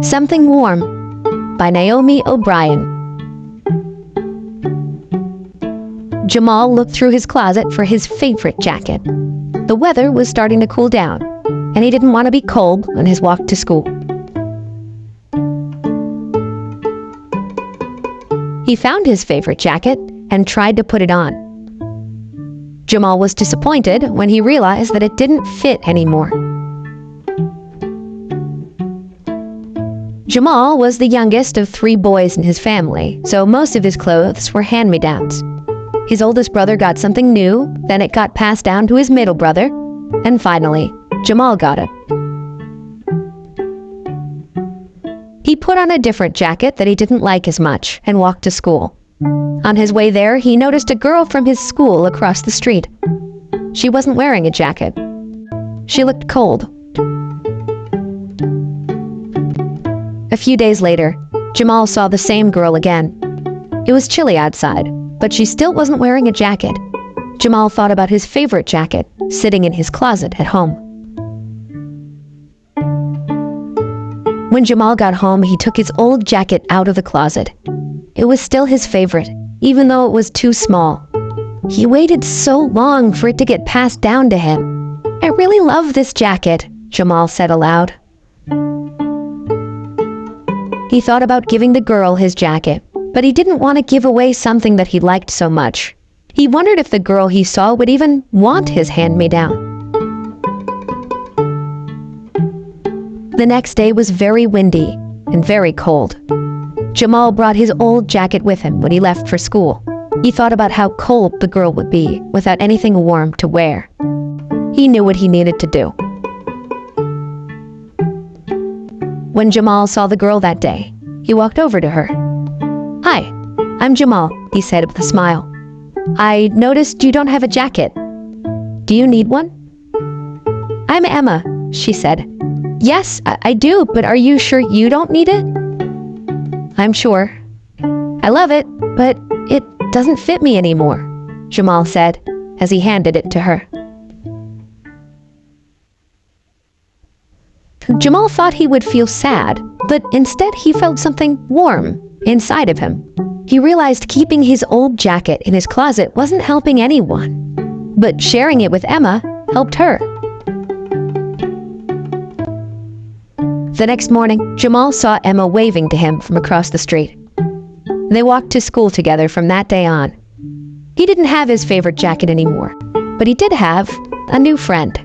Something Warm by Naomi O'Brien. Jamal looked through his closet for his favorite jacket. The weather was starting to cool down, and he didn't want to be cold on his walk to school. He found his favorite jacket and tried to put it on. Jamal was disappointed when he realized that it didn't fit anymore. Jamal was the youngest of 3 boys in his family, so most of his clothes were hand-me-downs. His oldest brother got something new, then it got passed down to his middle brother, and finally, Jamal got it. He put on a different jacket that he didn't like as much and walked to school. On his way there, he noticed a girl from his school across the street. She wasn't wearing a jacket. She looked cold. A few days later, Jamal saw the same girl again. It was chilly outside, but she still wasn't wearing a jacket. Jamal thought about his favorite jacket sitting in his closet at home. When Jamal got home, he took his old jacket out of the closet. It was still his favorite, even though it was too small. He waited so long for it to get passed down to him. "I really love this jacket," Jamal said aloud. He thought about giving the girl his jacket, but he didn't want to give away something that he liked so much. He wondered if the girl he saw would even want his hand-me-down. The next day was very windy and very cold. Jamal brought his old jacket with him when he left for school. He thought about how cold the girl would be without anything warm to wear. He knew what he needed to do. When Jamal saw the girl that day, he walked over to her. "Hi, I'm Jamal," he said with a smile. "I noticed you don't have a jacket. Do you need one?" "I'm Emma," she said. "Yes, I do, but are you sure you don't need it?" "I'm sure. I love it, but it doesn't fit me anymore," Jamal said as he handed it to her. Jamal thought he would feel sad, but instead he felt something warm inside of him. He realized keeping his old jacket in his closet wasn't helping anyone, but sharing it with Emma helped her. The next morning, Jamal saw Emma waving to him from across the street. They walked to school together from that day on. He didn't have his favorite jacket anymore, but he did have a new friend.